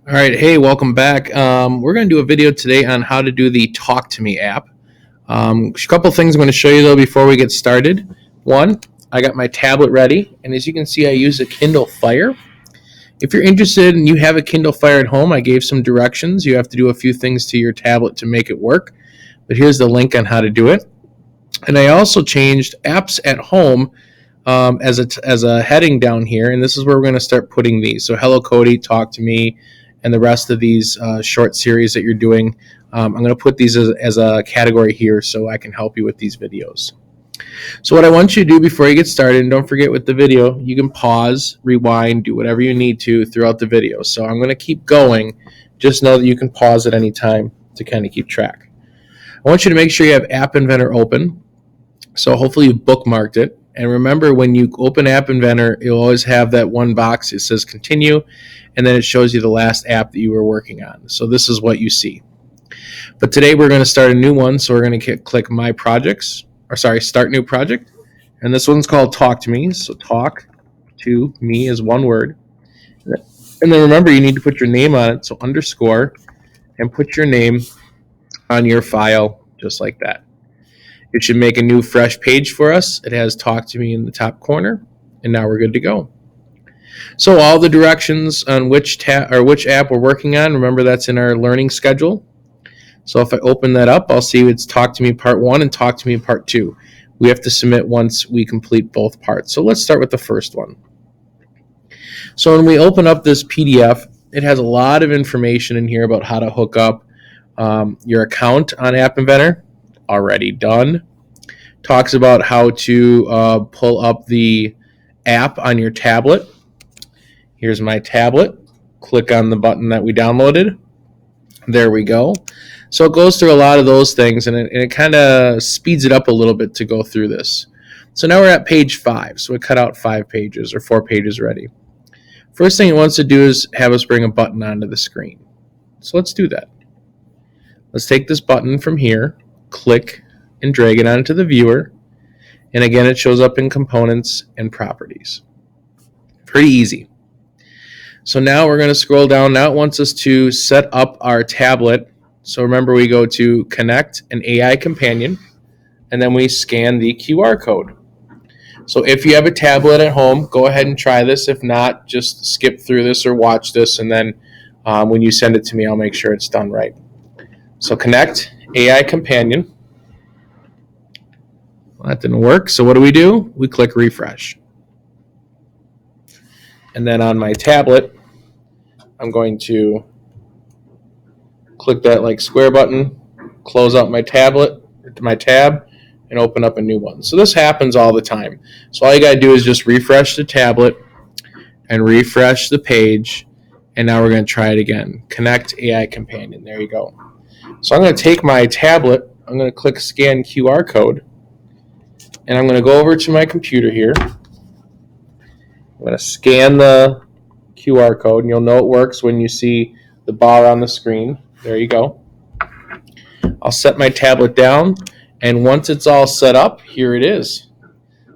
All right, hey, welcome back. We're going to do a video today on how to do the Talk to Me app. A couple things I'm going to show you though before we get started. One, I got my tablet ready, and as you can see, I use a Kindle Fire. If you're interested and you have a Kindle Fire at home, I gave some directions. You have to do a few things to your tablet to make it work, but here's the link on how to do it. And I also changed apps at home as a heading down here, and this is where we're going to start putting these. So Hello Cody, Talk to Me, and the rest of these short series that you're doing. I'm going to put these as a category here so I can help you with these videos. So what I want you to do before you get started, and don't forget with the video, you can pause, rewind, do whatever you need to throughout the video. So I'm going to keep going. Just know that you can pause at any time to kind of keep track. I want you to make sure you have App Inventor open. So hopefully you've bookmarked it. And remember, when you open App Inventor, you'll always have that one box. It says continue, and then it shows you the last app that you were working on. So this is what you see. But today we're going to start a new one. So we're going to click My Projects, Start New Project. And this one's called Talk to Me. So Talk to Me is one word. And then remember, you need to put your name on it. So underscore, and put your name on your file just like that. It should make a new fresh page for us. It has Talk to Me in the top corner, and now we're good to go. So all the directions on which app we're working on, remember that's in our learning schedule. So if I open that up, I'll see it's Talk to Me Part 1 and Talk to Me Part 2. We have to submit once we complete both parts. So let's start with the first one. So when we open up this PDF, it has a lot of information in here about how to hook up your account on App Inventor. Already done. Talks about how to pull up the app on your tablet. Here's my tablet. Click on the button that we downloaded. There we go. So it goes through a lot of those things, and it kind of speeds it up a little bit to go through this. So now we're at page 5. So we cut out 5 pages or 4 pages already. First thing it wants to do is have us bring a button onto the screen. So let's do that. Let's take this button from here, click and drag it onto the viewer, and again it shows up in components and properties. Pretty easy. So now we're going to scroll down. Now it wants us to set up our tablet. So remember, we go to Connect an AI Companion, and then we scan the QR code. So if you have a tablet at home, go ahead and try this. If not, just skip through this or watch this, and then when you send it to me, I'll make sure it's done right. So Connect AI Companion. Well, that didn't work. So what do? We click refresh. And then on my tablet, I'm going to click that like square button, close out my tab, and open up a new one. So this happens all the time. So all you got to do is just refresh the tablet and refresh the page. And now we're going to try it again. Connect AI Companion. There you go. So I'm going to take my tablet. I'm going to click Scan QR Code. And I'm going to go over to my computer here. I'm going to scan the QR code, and you'll know it works when you see the bar on the screen. There you go. I'll set my tablet down, and once it's all set up, here it is.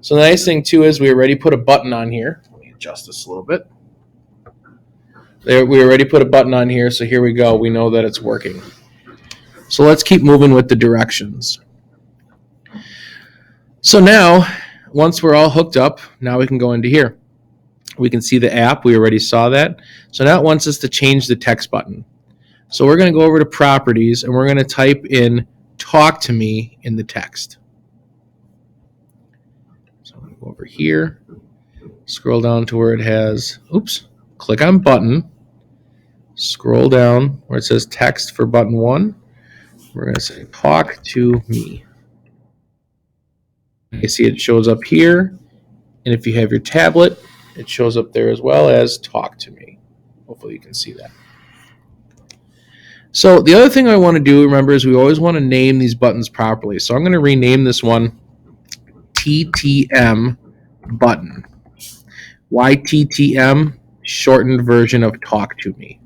So the nice thing too is we already put a button on here. Let me adjust this a little bit. There, we already put a button on here, so here we go. We know that it's working. So let's keep moving with the directions. So now, once we're all hooked up, now we can go into here. We can see the app. We already saw that. So now it wants us to change the text button. So we're going to go over to Properties, and we're going to type in Talk to Me in the text. So I'm going to go over here, scroll down to where it has, click on Button, scroll down where it says Text for button 1. We're going to say Talk to Me. You see it shows up here, and if you have your tablet, it shows up there as well as Talk to Me. Hopefully you can see that. So the other thing I want to do, remember, is we always want to name these buttons properly. So I'm going to rename this one TTM button. Why TTM? Shortened version of Talk to Me.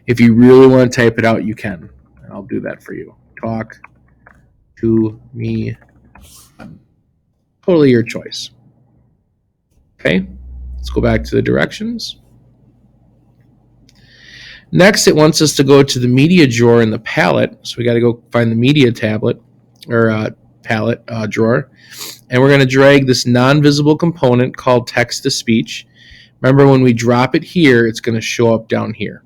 If you really want to type it out, you can. I'll do that for you. Talk to Me. Totally your choice. Okay, let's go back to the directions. Next, it wants us to go to the media drawer in the palette. So we got to go find the media tablet or palette drawer. And we're going to drag this non-visible component called text-to-speech. Remember, when we drop it here, it's going to show up down here.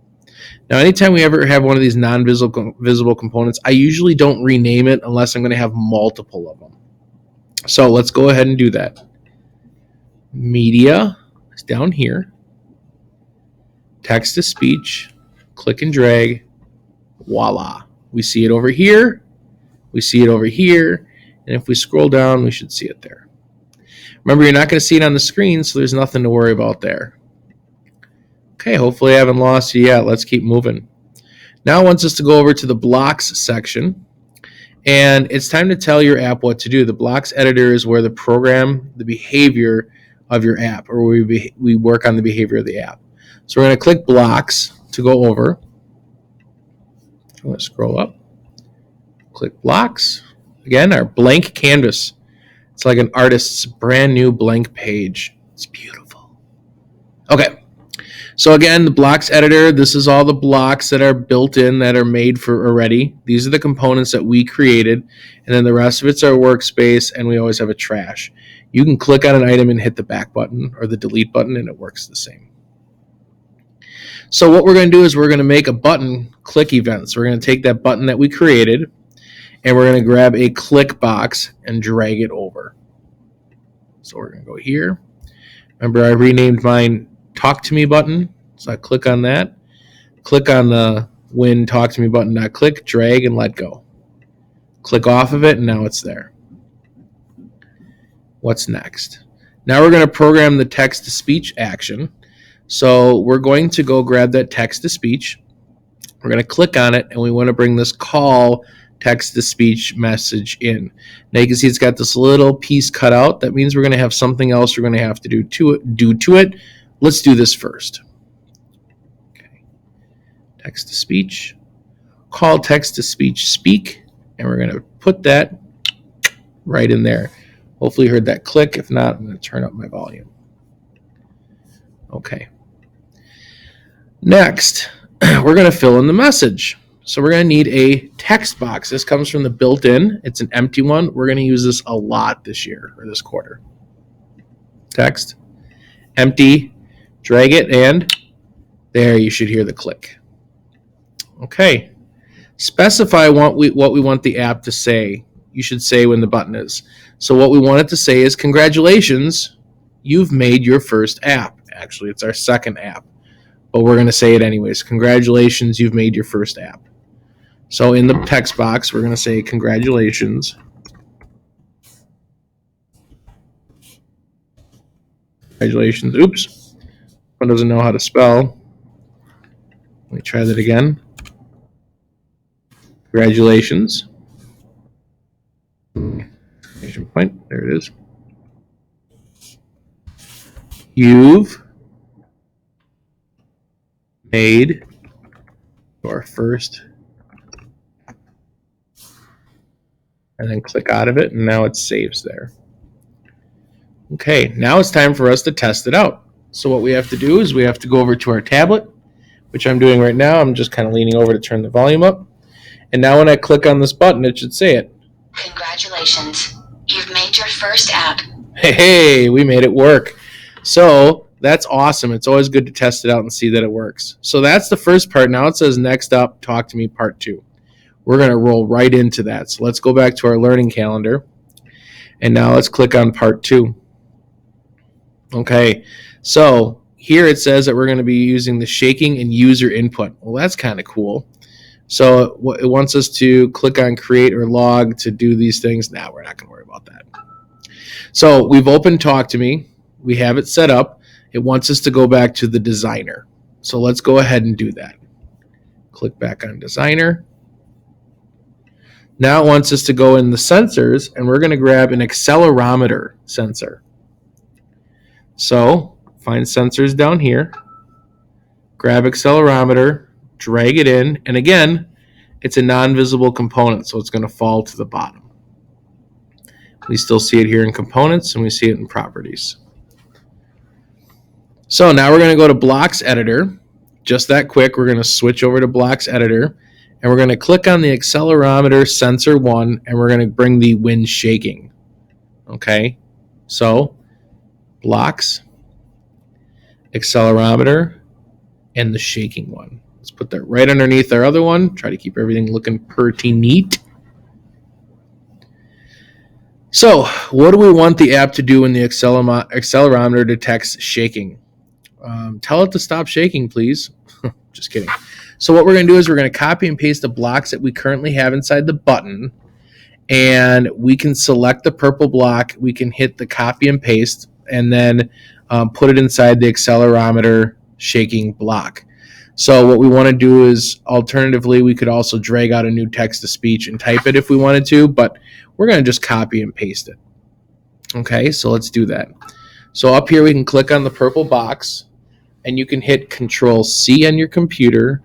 Now, anytime we ever have one of these non-visible components, I usually don't rename it unless I'm going to have multiple of them. So let's go ahead and do that. Media is down here. Text-to-speech. Click and drag. Voila. We see it over here. We see it over here. And if we scroll down, we should see it there. Remember, you're not going to see it on the screen, so there's nothing to worry about there. Okay, hopefully I haven't lost you yet. Let's keep moving. Now it wants us to go over to the blocks section. And it's time to tell your app what to do. The blocks editor is where the program, the behavior of your app, or we work on the behavior of the app. So we're going to click blocks to go over. I'm going to scroll up. Click blocks. Again, our blank canvas. It's like an artist's brand new blank page. It's beautiful. Okay. So again, the blocks editor, this is all the blocks that are built in, that are made for already. These are the components that we created. And then the rest of it's our workspace, and we always have a trash. You can click on an item and hit the back button or the delete button, and it works the same. So what we're going to do is we're going to make a button click event. So we're going to take that button that we created, and we're going to grab a click box and drag it over. So we're going to go here. Remember, I renamed mine Talk to Me button. So I click on that. Click on the When Talk to Me button. Now click, drag, and let go. Click off of it, and now it's there. What's next? Now we're going to program the text-to-speech action. So we're going to go grab that text-to-speech. We're going to click on it, and we want to bring this call text-to-speech message in. Now you can see it's got this little piece cut out. That means we're going to have something else we're going to have to do to it. Let's do this first. Okay. Text-to-speech. Call text-to-speech speak, and we're going to put that right in there. Hopefully you heard that click. If not, I'm going to turn up my volume. Okay. Next, we're going to fill in the message. So we're going to need a text box. This comes from the built-in. It's an empty one. We're going to use this a lot this year or this quarter. Text, empty, drag it, and there you should hear the click. Okay. Specify what we want the app to say. You should say when the button is. So what we want it to say is, congratulations, you've made your first app. Actually, it's our second app, but we're going to say it anyways. Congratulations, you've made your first app. So in the text box, we're going to say congratulations. Congratulations. Oops. One doesn't know how to spell. Let me try that again. Congratulations. Exclamation point. There it is. You've made your first, and then click out of it, and now it saves there. Okay, now it's time for us to test it out. So what we have to do is we have to go over to our tablet, which I'm doing right now. I'm just kind of leaning over to turn the volume up. And now when I click on this button, it should say it. Congratulations, you've made your first app. Hey, we made it work. So that's awesome. It's always good to test it out and see that it works. So that's the first part. Now it says next up, talk to me part 2. We're going to roll right into that. So let's go back to our learning calendar. And now let's click on part 2. Okay, so here it says that we're going to be using the shaking and user input. Well, that's kind of cool. So it wants us to click on create or log to do these things. Now we're not going to worry about that. So we've opened Talk to Me. We have it set up. It wants us to go back to the designer. So let's go ahead and do that. Click back on designer. Now it wants us to go in the sensors, and we're going to grab an accelerometer sensor. So find sensors down here, grab accelerometer, drag it in, and again, it's a non-visible component, so it's going to fall to the bottom. We still see it here in components, and we see it in properties. So now we're going to go to blocks editor, just that quick, we're going to switch over to Blocks Editor, and we're going to click on the accelerometer sensor 1, and we're going to bring the wind shaking. Okay, so Blocks, accelerometer, and the shaking one. Let's put that right underneath our other one. Try to keep everything looking pretty neat. So what do we want the app to do when the accelerometer detects shaking? Tell it to stop shaking, please. Just kidding. So what we're going to do is we're going to copy and paste the blocks that we currently have inside the button, and we can select the purple block. We can hit the copy and paste, and then put it inside the accelerometer shaking block. So what we want to do is, alternatively, we could also drag out a new text-to-speech and type it if we wanted to, but we're going to just copy and paste it. Okay, so let's do that. So up here we can click on the purple box, and you can hit Control-C on your computer,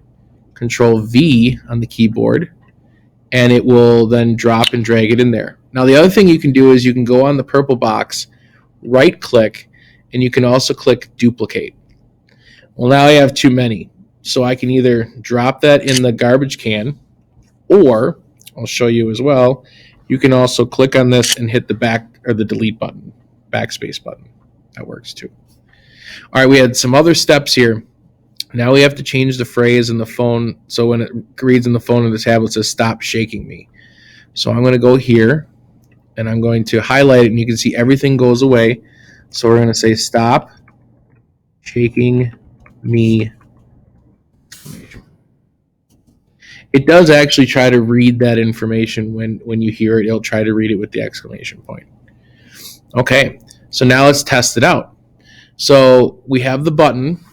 Control-V on the keyboard, and it will then drop and drag it in there. Now the other thing you can do is you can go on the purple box, right-click, and you can also click Duplicate. Well, now I have too many. So I can either drop that in the garbage can, or I'll show you as well, you can also click on this and hit the back or the delete button, backspace button. That works too. All right, we had some other steps here. Now we have to change the phrase in the phone, so when it reads in the phone or the tablet, it says stop shaking me. So I'm going to go here, and I'm going to highlight it, and you can see everything goes away. So we're going to say stop shaking me. It does actually try to read that information when you hear it. It'll try to read it with the exclamation point. Okay, so now let's test it out. So we have the button.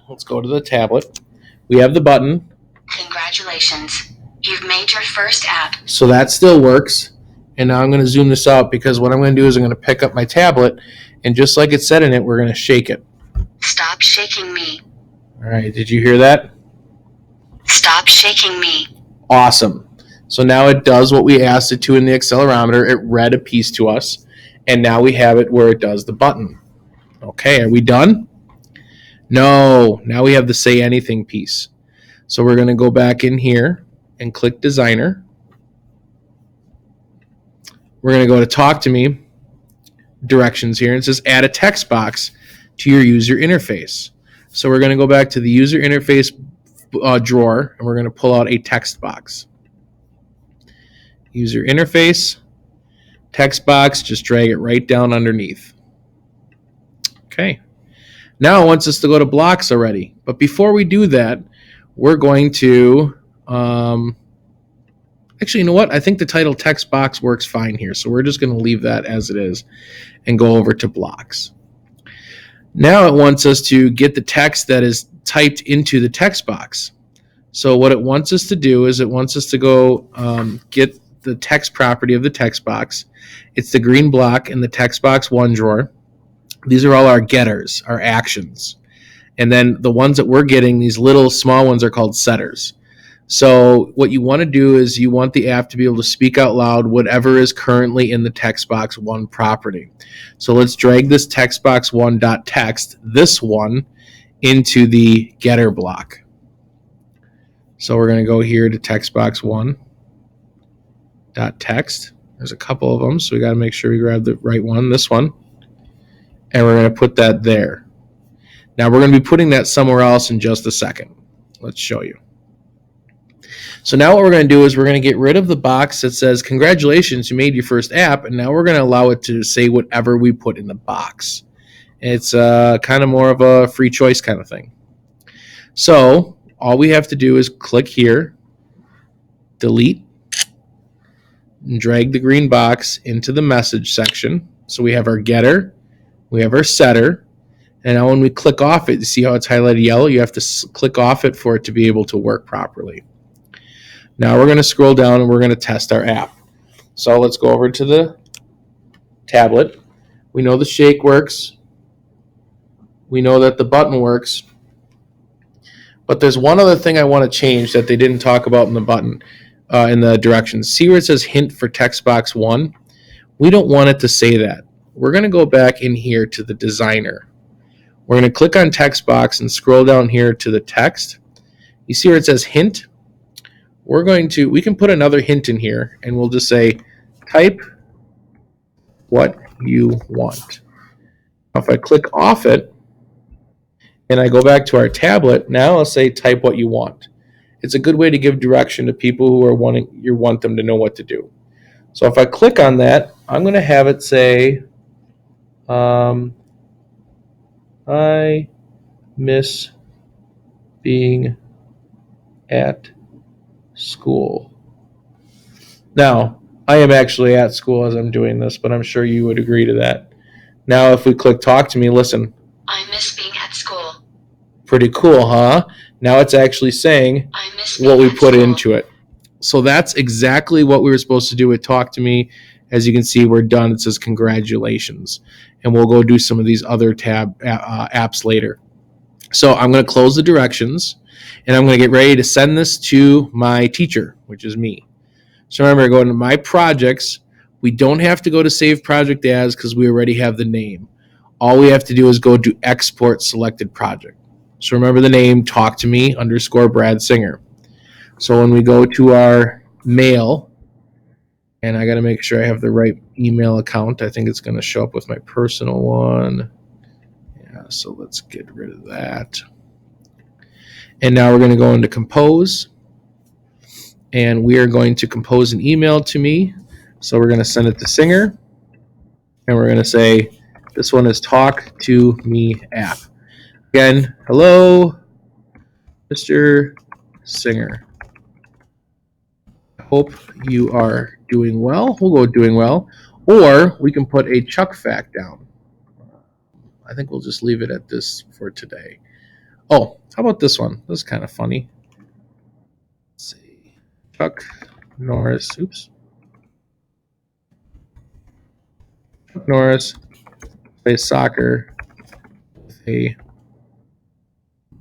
Let's go to the tablet. We have the button. Congratulations. You've made your first app. So that still works. And now I'm going to zoom this out, because what I'm going to do is I'm going to pick up my tablet, and just like it said in it, we're going to shake it. Stop shaking me. All right, did you hear that? Stop shaking me. Awesome. So now it does what we asked it to in the accelerometer. It read a piece to us, and now we have it where it does the button. Okay, are we done? No, now we have the say anything piece. So we're going to go back in here and click Designer. We're going to go to Talk to Me, directions here, and it says add a text box to your user interface. So we're going to go back to the user interface drawer, and we're going to pull out a text box. User interface, text box, just drag it right down underneath. Okay. Now it wants us to go to blocks already. But before we do that, we're going to, actually, you know what? I think the title text box works fine here. So we're just going to leave that as it is and go over to blocks. Now it wants us to get the text that is typed into the text box. So what it wants us to do is it wants us to go get the text property of the text box. It's the green block in the text box 1 drawer. These are all our getters, our actions. And then the ones that we're getting, these little small ones, are called setters. So what you want to do is you want the app to be able to speak out loud whatever is currently in the text box 1 property. So let's drag this text box 1.text, this one, into the getter block. So we're going to go here to text box 1.text. There's a couple of them, so we got to make sure we grab the right one, this one. And we're going to put that there. Now we're going to be putting that somewhere else in just a second. Let's show you. So now what we're going to do is we're going to get rid of the box that says, congratulations, you made your first app, and now we're going to allow it to say whatever we put in the box. It's kind of more of a free choice kind of thing. So all we have to do is click here, delete, and drag the green box into the message section. So we have our getter, we have our setter, and now when we click off it, you see how it's highlighted yellow? You have to click off it for it to be able to work properly. Now we're going to scroll down and we're going to test our app. So let's go over to the tablet. We know the shake works. We know that the button works. But there's one other thing I want to change that they didn't talk about in the button, in the directions. See where it says hint for text box 1? We don't want it to say that. We're going to go back in here to the designer. We're going to click on text box and scroll down here to the text. You see where it says hint? We can put another hint in here, and we'll just say type what you want. If I click off it and I go back to our tablet, now I'll say type what you want. It's a good way to give direction to people who are you want them to know what to do. So if I click on that, I'm going to have it say, I miss being at school. Now, I am actually at school as I'm doing this, but I'm sure you would agree to that. Now, if we click talk to me, listen. I miss being at school. Pretty cool, huh? Now it's actually saying I miss being what we at put school. into it. So that's exactly what we were supposed to do with talk to me. As you can see, we're done. It says congratulations. And we'll go do some of these other apps later. So I'm going to close the directions, and I'm going to get ready to send this to my teacher, which is me. So remember, going to my projects, we don't have to go to save project as because we already have the name. All we have to do is go to export selected project. So remember the name, talk to me _Brad Singer. So when we go to our mail, and I got to make sure I have the right email account. I think it's going to show up with my personal one. Yeah, so let's get rid of that. And now we're going to go into compose. And we are going to compose an email to me. So we're going to send it to Singer. And we're going to say, this one is talk to me app. Again, hello, Mr. Singer. Hope you are doing well. We'll go doing well. Or we can put a Chuck fact down. I think we'll just leave it at this for today. Oh, how about this one? This is kind of funny. Let's see. Chuck Norris. Oops. Chuck Norris plays soccer with a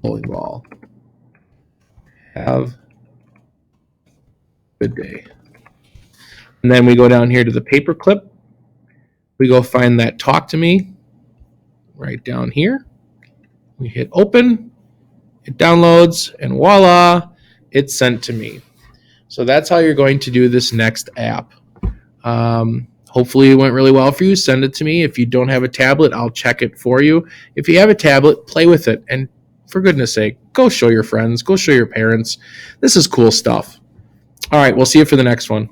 bowling ball. Have a good day. And then we go down here to the paperclip. We go find that talk to me right down here. We hit open. It downloads, and voila, it's sent to me. So that's how you're going to do this next app. Hopefully it went really well for you. Send it to me. If you don't have a tablet, I'll check it for you. If you have a tablet, play with it. And for goodness sake, go show your friends. Go show your parents. This is cool stuff. All right, we'll see you for the next one.